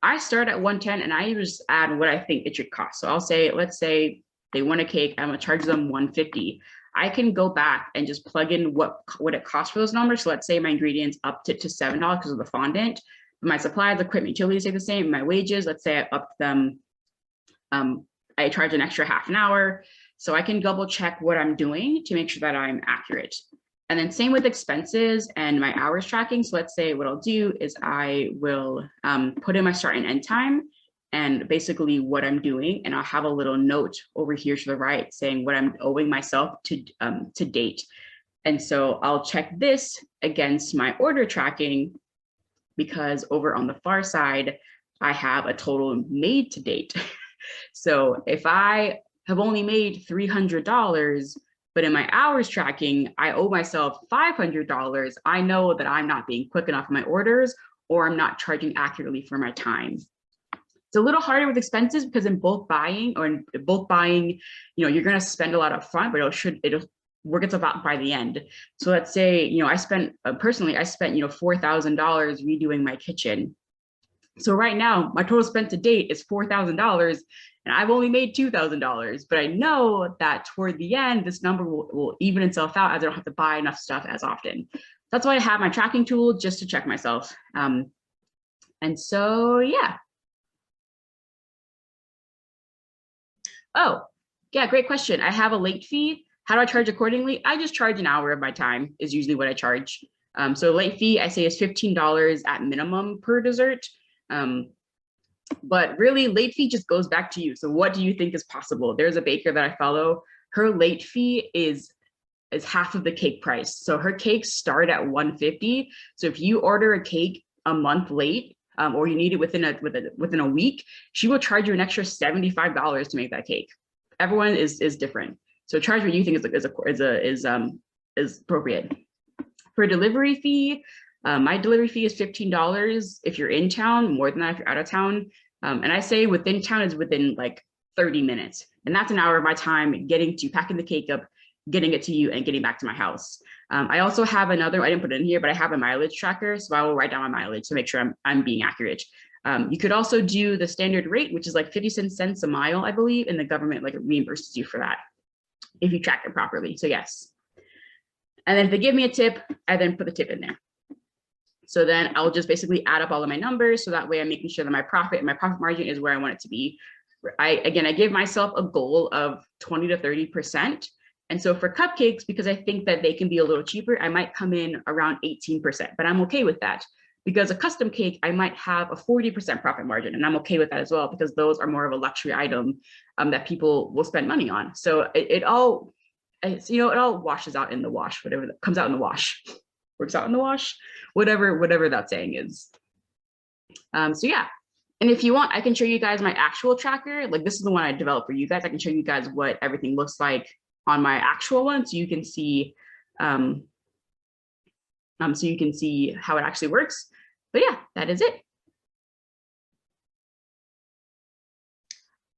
I start at 110 and I just add what I think it should cost. So I'll say, let's say they want a cake, I'm gonna charge them 150. I can go back and just plug in what it costs for those numbers. So let's say my ingredients upped it to $7 because of the fondant. My supplies, equipment, utilities stay the same. My wages, let's say I upped them, I charge an extra half an hour. So I can double check what I'm doing to make sure that I'm accurate. And then same with expenses and my hours tracking. So let's say what I'll do is I will put in my start and end time and basically what I'm doing. And I'll have a little note over here to the right saying what I'm owing myself to date. And so I'll check this against my order tracking because over on the far side, I have a total made to date. So if I have only made $300, but in my hours tracking, I owe myself $500, I know that I'm not being quick enough in my orders or I'm not charging accurately for my time. It's a little harder with expenses because in bulk buying, you know, you're gonna spend a lot up front, but it'll work itself out by the end. So let's say, you know, I spent, personally, I spent, you know, $4,000 redoing my kitchen. So right now, my total spent to date is $4,000 and I've only made $2,000, but I know that toward the end, this number will even itself out as I don't have to buy enough stuff as often. That's why I have my tracking tool just to check myself. And so, yeah. Oh, yeah, great question. I have a late fee. How do I charge accordingly? I just charge an hour of my time is usually what I charge. So late fee, I say is $15 at minimum per dessert. But really late fee just goes back to you. So what do you think is possible? There's a baker that I follow. Her late fee is half of the cake price. So her cakes start at $150. So if you order a cake a month late, or you need it within a week, she will charge you an extra $75 to make that cake. Everyone is different. So charge what you think is appropriate. For delivery fee, my delivery fee is $15 if you're in town, more than that if you're out of town. And I say within town is within like 30 minutes. And that's an hour of my time packing the cake up, getting it to you and getting back to my house. I also have another, I didn't put it in here, but I have a mileage tracker. So I will write down my mileage to make sure I'm being accurate. You could also do the standard rate, which is like 50 cents a mile, I believe, and the government like reimburses you for that if you track it properly. So yes. And then if they give me a tip, I then put the tip in there. So then I'll just basically add up all of my numbers. So that way I'm making sure that my profit margin is where I want it to be. I give myself a goal of 20 to 30%. And so for cupcakes, because I think that they can be a little cheaper, I might come in around 18%, but I'm okay with that. Because a custom cake, I might have a 40% profit margin, and I'm okay with that as well, because those are more of a luxury item that people will spend money on. So it all washes out in the wash, whatever that comes out in the wash, works out in the wash, whatever that saying is. So yeah. And if you want, I can show you guys my actual tracker. Like this is the one I developed for you guys. I can show you guys what everything looks like on my actual one, so you can see how it actually works. But yeah, that is it.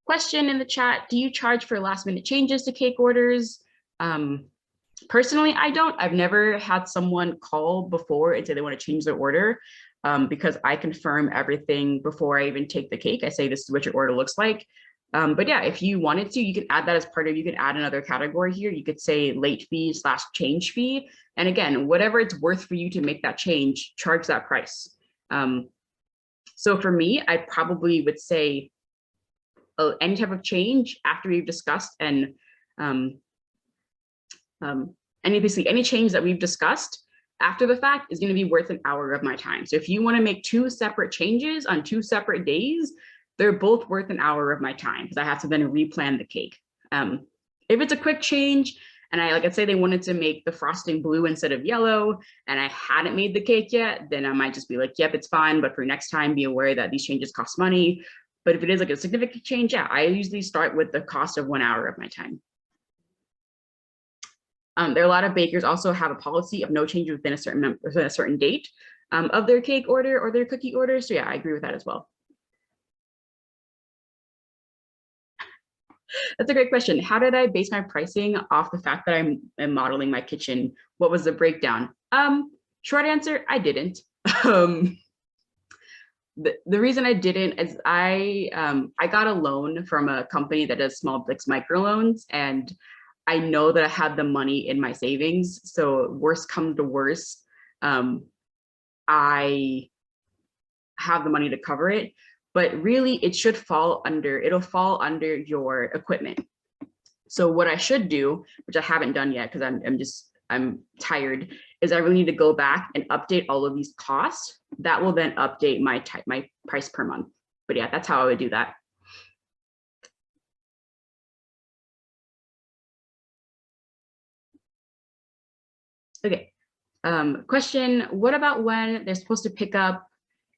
Question in the chat: do you charge for last-minute changes to cake orders? Personally, I don't. I've never had someone call before and say they want to change their order, because I confirm everything before I even take the cake. I say this is what your order looks like. But yeah, if you wanted to, you can add that as part of, you can add another category here. You could say late fee / change fee. And again, whatever it's worth for you to make that change, charge that price. So for me, I probably would say any type of change after we've discussed and any change that we've discussed after the fact is going to be worth an hour of my time. So if you want to make 2 separate changes on 2 separate days, they're both worth an hour of my time because I have to then replan the cake. If it's a quick change and like I say they wanted to make the frosting blue instead of yellow and I hadn't made the cake yet, then I might just be like, yep, it's fine. But for next time, be aware that these changes cost money. But if it is like a significant change, yeah, I usually start with the cost of 1 hour of my time. There are a lot of bakers also have a policy of no change within a certain date of their cake order or their cookie order. So yeah, I agree with that as well. That's a great question. How did I base my pricing off the fact that I'm modeling my kitchen? What was the breakdown? Short answer, I didn't. The reason I didn't is I got a loan from a company that does small microloans, and I know that I have the money in my savings. So worst comes to worst, I have the money to cover it. But really, it'll fall under your equipment. So what I should do, which I haven't done yet because I'm tired, is I really need to go back and update all of these costs. That will then update my price per month. But yeah, that's how I would do that. Okay. Question, what about when they're supposed to pick up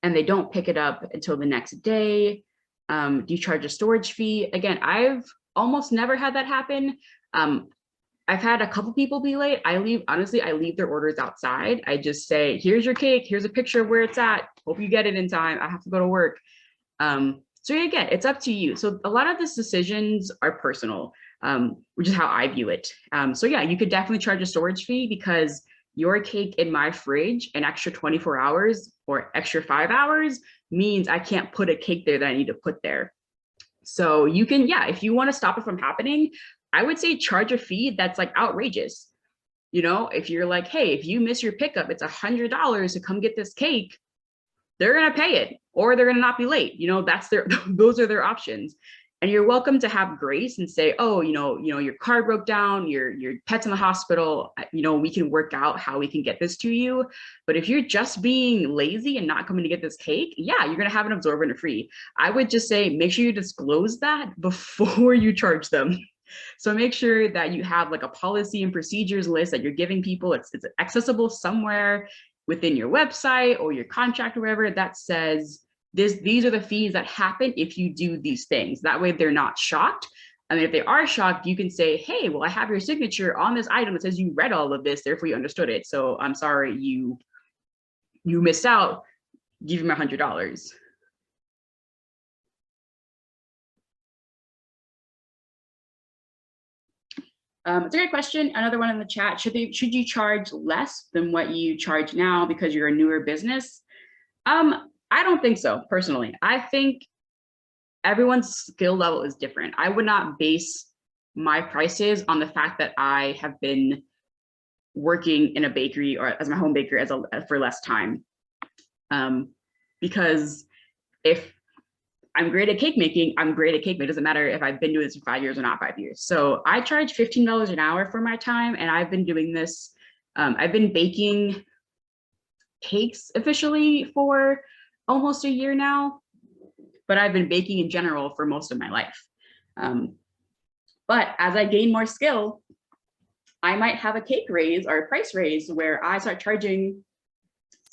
and they don't pick it up until the next day? Do you charge a storage fee? Again, I've almost never had that happen. I've had a couple people be late. Honestly, I leave their orders outside. I just say, here's your cake. Here's a picture of where it's at. Hope you get it in time. I have to go to work. So yeah, again, it's up to you. So a lot of these decisions are personal, which is how I view it. So yeah, you could definitely charge a storage fee because your cake in my fridge an extra 24 hours or extra 5 hours means I can't put a cake there that I need to put there. So you can, yeah, if you want to stop it from happening, I would say charge a fee that's like outrageous. You know, if you're like, hey, if you miss your pickup, it's $100 to come get this cake, they're going to pay it or they're going to not be late. You know, those are their options. And you're welcome to have grace and say, oh, your car broke down, your pet's in the hospital, we can work out how we can get this to you. But if you're just being lazy and not coming to get this cake, yeah, you're gonna have an absorbent free. I would just say, make sure you disclose that before you charge them. So make sure that you have like a policy and procedures list that you're giving people. It's accessible somewhere within your website or your contract or wherever that says, these are the fees that happen if you do these things. That way they're not shocked. I mean, if they are shocked, you can say, hey, well, I have your signature on this item that says you read all of this, therefore you understood it. So I'm sorry you missed out, give me $100. It's a great question. Another one in the chat, should you charge less than what you charge now because you're a newer business? I don't think so, personally. I think everyone's skill level is different. I would not base my prices on the fact that I have been working in a bakery or as my home baker for less time. Because if I'm great at cake making, I'm great at cake making. It doesn't matter if I've been doing this for 5 years or not 5 years. So I charge $15 an hour for my time, and I've been doing this. I've been baking cakes officially for almost a year now, but I've been baking in general for most of my life. But as I gain more skill, I might have a cake raise or a price raise where I start charging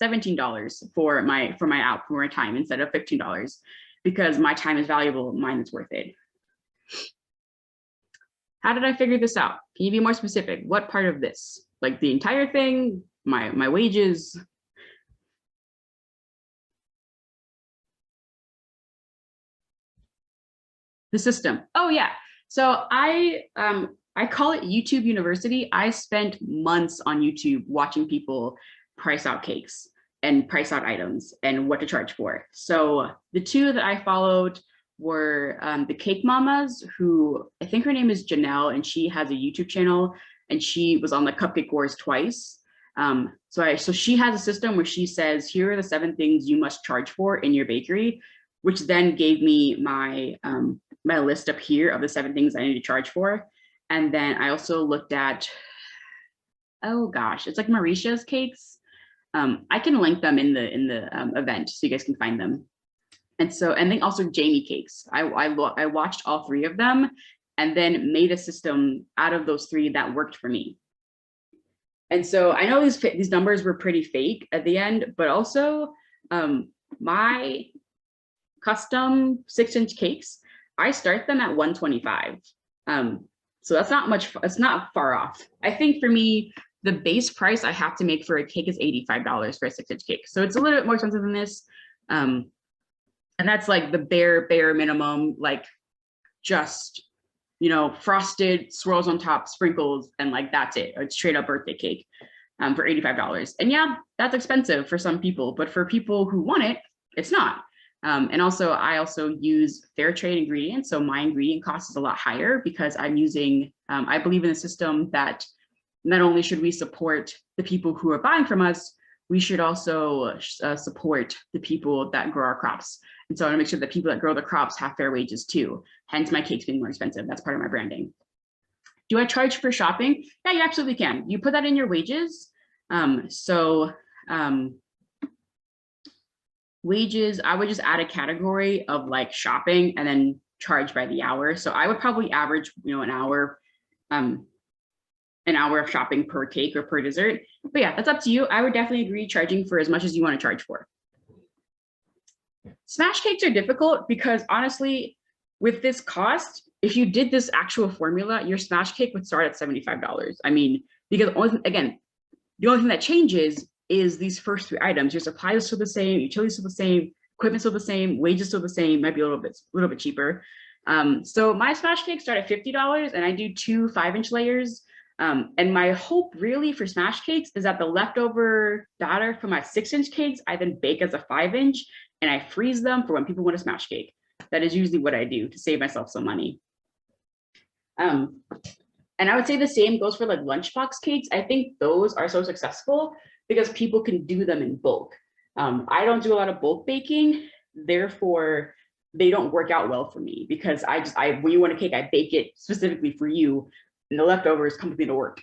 $17 for my time instead of $15 because my time is valuable, mine is worth it. How did I figure this out? Can you be more specific? What part of this? Like the entire thing, my wages? The system. Oh yeah. So I call it YouTube University. I spent months on YouTube watching people price out cakes and price out items and what to charge for. So the two that I followed were the Cake Mamas, who I think her name is Janelle, and she has a YouTube channel, and she was on the Cupcake Wars twice. So she has a system where she says, here are the 7 things you must charge for in your bakery, which then gave me my my list up here of the 7 things I need to charge for. And then I also looked at, oh gosh, it's like Mauritius cakes. I can link them in the event so you guys can find them. And so, and then also Jamie cakes. I watched all 3 of them and then made a system out of those 3 that worked for me. And so I know these numbers were pretty fake at the end, but also my custom 6-inch cakes, I start them at 125. So that's not much, it's not far off. I think for me, the base price I have to make for a cake is $85 for a 6-inch cake. So it's a little bit more expensive than this. And that's like the bare minimum, like just, you know, frosted swirls on top, sprinkles, and like that's it. It's straight up birthday cake for $85. And yeah, that's expensive for some people, but for people who want it, it's not. And also, I also use fair trade ingredients. So my ingredient cost is a lot higher because I'm using, I believe in a system that not only should we support the people who are buying from us, we should also support the people that grow our crops. And so I want to make sure that people that grow the crops have fair wages too. Hence my cakes being more expensive. That's part of my branding. Do I charge for shopping? Yeah, you absolutely can. You put that in your wages. Wages, I would just add a category of like shopping and then charge by the hour. So I would probably average, you know, an hour of shopping per cake or per dessert. But yeah, that's up to you. I would definitely agree charging for as much as you want to charge for. Smash cakes are difficult because honestly, with this cost, if you did this actual formula, your smash cake would start at $75. I mean, because again, the only thing that changes is these first 3 items. Your supplies are still the same, utilities still the same, equipment still the same, wages still the same, might be a little bit cheaper. So my smash cakes start at $50 and I do 2 5-inch layers. And my hope really for smash cakes is that the leftover batter from my 6-inch cakes, I then bake as a 5-inch and I freeze them for when people want a smash cake. That is usually what I do to save myself some money. And I would say the same goes for like lunchbox cakes. I think those are so successful because people can do them in bulk. I don't do a lot of bulk baking, therefore they don't work out well for me because when you want a cake, I bake it specifically for you and the leftovers come with me to work.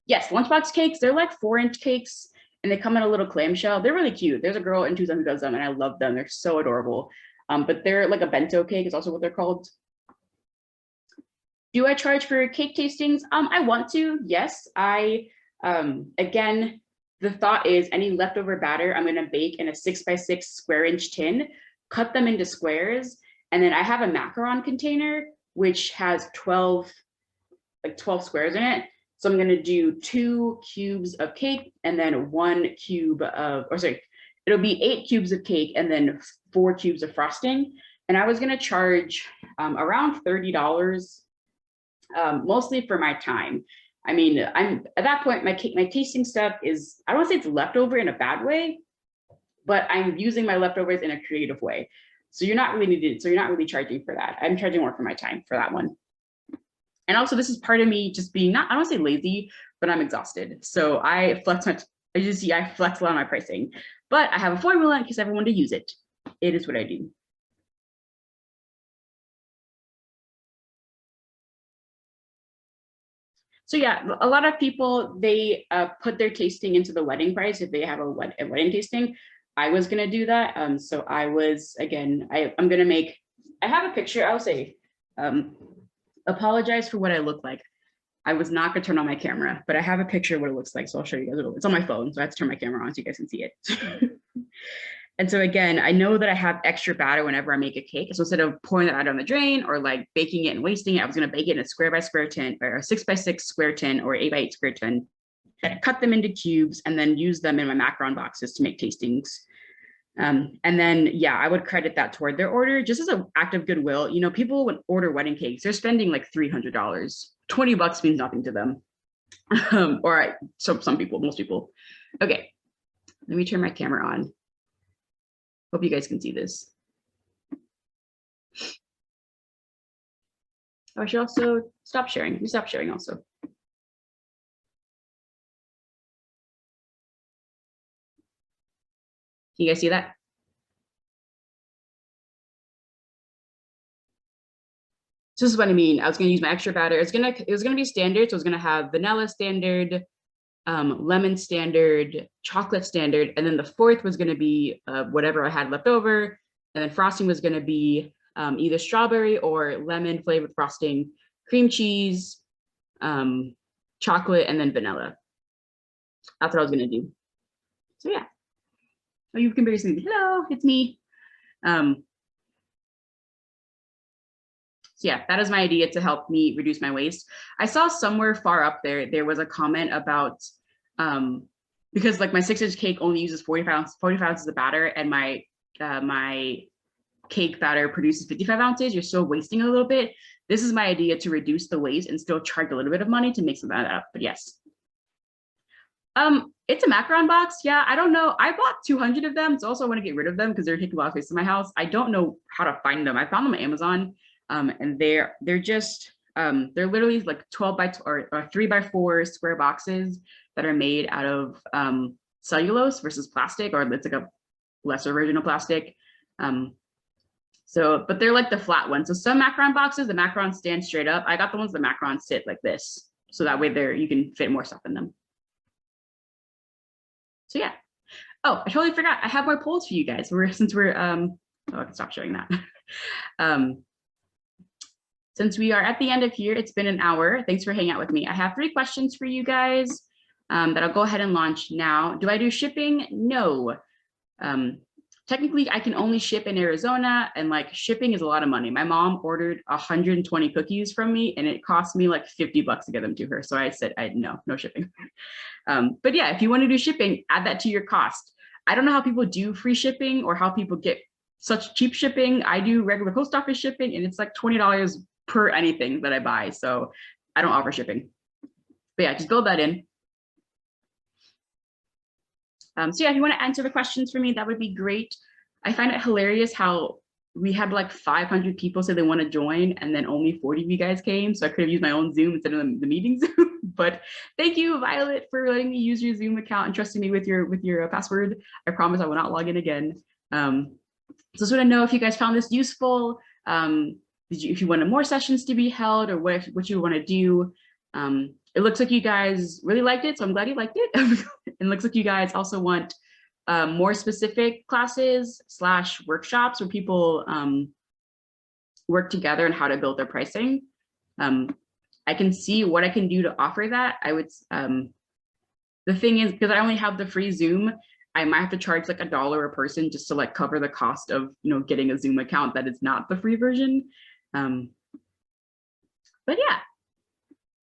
Yes, lunchbox cakes, they're like 4-inch cakes and they come in a little clamshell. They're really cute. There's a girl in Tucson who does them and I love them. They're so adorable. But they're like a bento cake is also what they're called. Do I charge for cake tastings? I want to, yes. Again, the thought is any leftover batter I'm gonna bake in a 6x6 square-inch tin, cut them into squares, and then I have a macaron container which has 12 squares in it. So I'm gonna do 2 cubes of cake and then 1 cube of, or sorry, it'll be 8 cubes of cake and then 4 cubes of frosting. And I was gonna charge around $30, mostly for my time. I mean, I'm at that point, my tasting stuff is, I don't want to say it's leftover in a bad way, but I'm using my leftovers in a creative way. So you're not really charging for that. I'm charging more for my time for that one. And also this is part of me just being I don't want to say lazy, but I'm exhausted. So I flex a lot on my pricing, but I have a formula in case I ever want to use it. It is what I do. So yeah, a lot of people, they put their tasting into the wedding price if they have a wedding tasting. I was gonna do that. So I was, again, I'm gonna make, I have a picture, I'll say, apologize for what I look like. I was not gonna turn on my camera, but I have a picture of what it looks like. So I'll show you guys. It's on my phone, so I have to turn my camera on so you guys can see it. And so again, I know that I have extra batter whenever I make a cake. So instead of pouring that out on the drain or like baking it and wasting it, I was gonna bake it in a square by square tin or a 6x6 square tin or 8x8 square tin. And cut them into cubes and then use them in my macaron boxes to make tastings. And then, yeah, I would credit that toward their order just as an act of goodwill. You know, people would order wedding cakes, they're spending like $300. $20 means nothing to them. So some people, most people. Okay, let me turn my camera on. Hope you guys can see this. Oh, I should also stop sharing. Let me stop sharing also. Can you guys see that? So this is what I mean. I was going to use my extra batter. It was gonna be standard. So it's gonna have vanilla standard, lemon standard, chocolate standard, and then the fourth was going to be whatever I had left over, and then frosting was going to be either strawberry or lemon flavored frosting, cream cheese, chocolate, and then vanilla. That's what I was going to do. So yeah. Oh, you can barely see me. Hello, it's me. So yeah, that is my idea to help me reduce my waste. I saw somewhere far up there was a comment about, because like my 6-inch cake only uses 45 ounces of batter, and my cake batter produces 55 ounces, you're still wasting a little bit. This is my idea to reduce the waste and still charge a little bit of money to make some of that up, but yes. It's a macaron box. Yeah, I don't know. I bought 200 of them. So also I want to get rid of them because they're taking a lot of space in my house. I don't know how to find them. I found them on Amazon. And they're just they're literally like 12 by or 3 by 4 square boxes that are made out of cellulose versus plastic, or it's like a lesser version of plastic. So, but they're like the flat ones. So some macaron boxes, the macarons stand straight up. I got the ones the macarons sit like this, so that way you can fit more stuff in them. So yeah. Oh, I totally forgot. I have more polls for you guys. Since we're oh, I can stop showing that. Since we are at the end of here, it's been an hour. Thanks for hanging out with me. I have 3 questions for you guys that I'll go ahead and launch now. Do I do shipping? No. Technically, I can only ship in Arizona, and like shipping is a lot of money. My mom ordered 120 cookies from me, and it cost me like $50 to get them to her. So I said, no shipping. But yeah, if you want to do shipping, add that to your cost. I don't know how people do free shipping or how people get such cheap shipping. I do regular post office shipping, and it's like $20 per anything that I buy. So I don't offer shipping. But yeah, just build that in. So yeah, if you want to answer the questions for me, that would be great. I find it hilarious how we had like 500 people say they want to join, and then only 40 of you guys came. So I could have used my own Zoom instead of the meeting Zoom. But thank you, Violet, for letting me use your Zoom account and trusting me with your password. I promise I will not log in again. So just want to know if you guys found this useful. If you wanted more sessions to be held, or what you want to do. It looks like you guys really liked it, so I'm glad you liked it. And it looks like you guys also want more specific classes / workshops where people work together on how to build their pricing. I can see what I can do to offer that. I would, the thing is, because I only have the free Zoom, I might have to charge like $1 a person just to like cover the cost of, getting a Zoom account that is not the free version. But yeah,